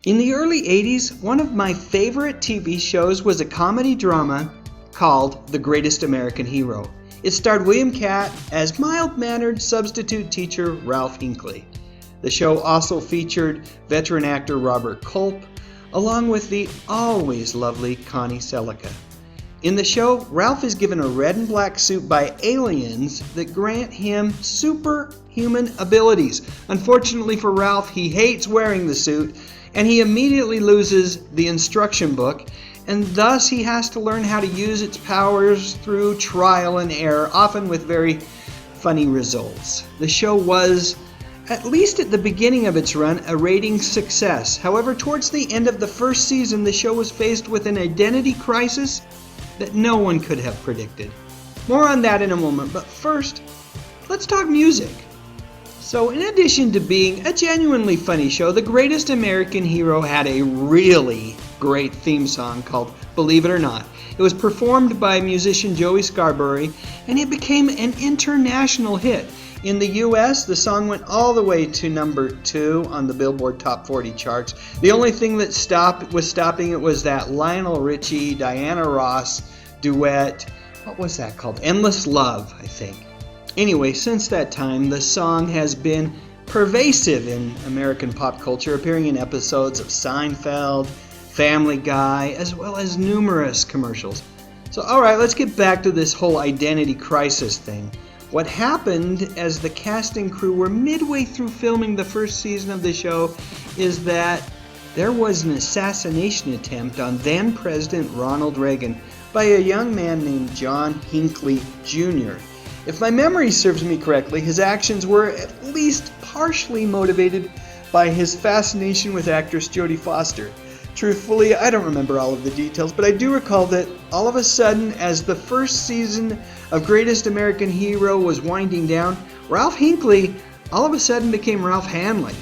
In the early 80s, one of my favorite TV shows was a comedy drama called The Greatest American Hero. It starred William Catt as mild-mannered substitute teacher Ralph Hinckley. The show also featured veteran actor Robert Culp, along with the always lovely Connie Selica. In the show, Ralph is given a red and black suit by aliens that grant him superhuman abilities. Unfortunately for Ralph, he hates wearing the suit, and he immediately loses the instruction book, and thus he has to learn how to use its powers through trial and error, often with very funny results. The show was, at least at the beginning of its run, a ratings success. However, towards the end of the first season, the show was faced with an identity crisis that no one could have predicted. More on that in a moment, but first, let's talk music. So in addition to being a genuinely funny show, The Greatest American Hero had a really great theme song called Believe It or Not. It was performed by musician Joey Scarberry, and it became an international hit. In the US, the song went all the way to number 2 on the Billboard Top 40 charts. The only thing that was stopping it was that Lionel Richie, Diana Ross duet. What was that called? Endless Love, I think. Anyway, since that time, the song has been pervasive in American pop culture, appearing in episodes of Seinfeld, Family Guy, as well as numerous commercials. So, alright, let's get back to this whole identity crisis thing. What happened as the cast and crew were midway through filming the first season of the show is that there was an assassination attempt on then President Ronald Reagan by a young man named John Hinckley Jr. If my memory serves me correctly, his actions were at least partially motivated by his fascination with actress Jodie Foster. Truthfully, I don't remember all of the details, but I do recall that all of a sudden, as the first season of Greatest American Hero was winding down, Ralph Hinckley all of a sudden became Ralph Hanley.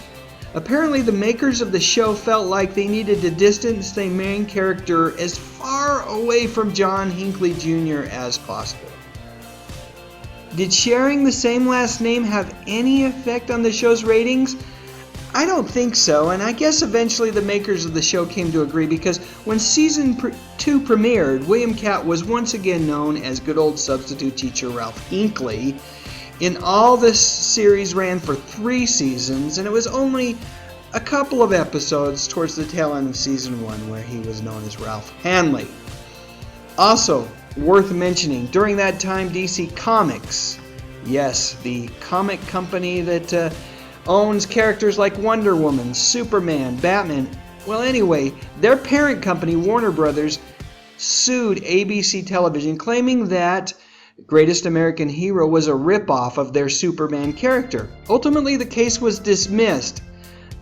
Apparently, the makers of the show felt like they needed to distance the main character as far away from John Hinckley Jr. as possible. Did sharing the same last name have any effect on the show's ratings? I don't think so, and I guess eventually the makers of the show came to agree, because when season 2 premiered, William Catt was once again known as good old substitute teacher Ralph Hinckley. In all, this series ran for 3 seasons, and it was only a couple of episodes towards the tail end of season 1 where he was known as Ralph Hanley. Also, worth mentioning, during that time DC Comics, yes, the comic company that owns characters like Wonder Woman, Superman, Batman. Well, anyway, their parent company, Warner Brothers, sued ABC Television, claiming that Greatest American Hero was a ripoff of their Superman character. Ultimately, the case was dismissed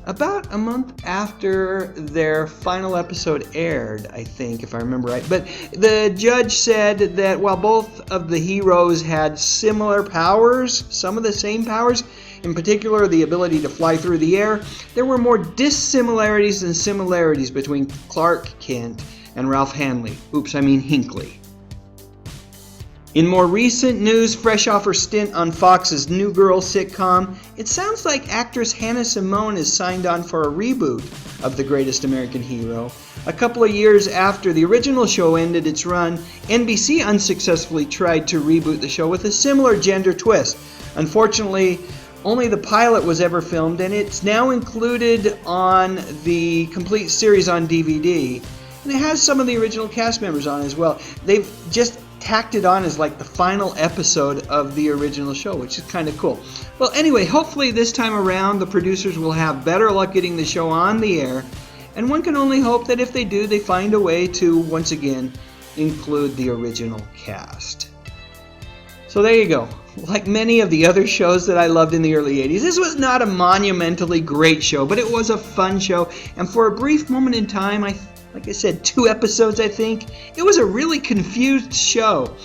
about a month after their final episode aired, I think, if I remember right. But the judge said that while both of the heroes had similar powers, some of the same powers, in particular the ability to fly through the air, there were more dissimilarities than similarities between Clark Kent and Ralph Hanley. Hinckley. In more recent news, fresh off her stint on Fox's New Girl sitcom, it sounds like actress Hannah Simone is signed on for a reboot of The Greatest American Hero. A couple of years after the original show ended its run, NBC unsuccessfully tried to reboot the show with a similar gender twist. Unfortunately, only the pilot was ever filmed, and it's now included on the complete series on DVD. And it has some of the original cast members on as well. They've just tacked it on as like the final episode of the original show, which is kind of cool. Well, anyway, hopefully this time around the producers will have better luck getting the show on the air, and one can only hope that if they do, they find a way to once again include the original cast. So there you go. Like many of the other shows that I loved in the early 80s, this was not a monumentally great show, but it was a fun show, and for a brief moment in time, like I said, 2 episodes, I think, it was a really confused show.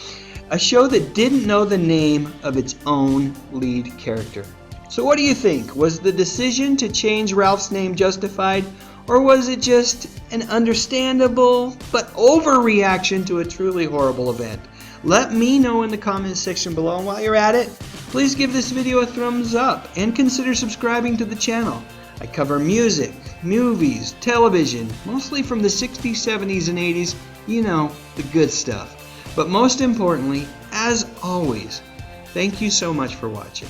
A show that didn't know the name of its own lead character. So what do you think? Was the decision to change Ralph's name justified, or was it just an understandable but overreaction to a truly horrible event? Let me know in the comments section below, and while you're at it, please give this video a thumbs up and consider subscribing to the channel. I cover music, movies, television, mostly from the 60s, 70s, and 80s, you know, the good stuff. But most importantly, as always, thank you so much for watching.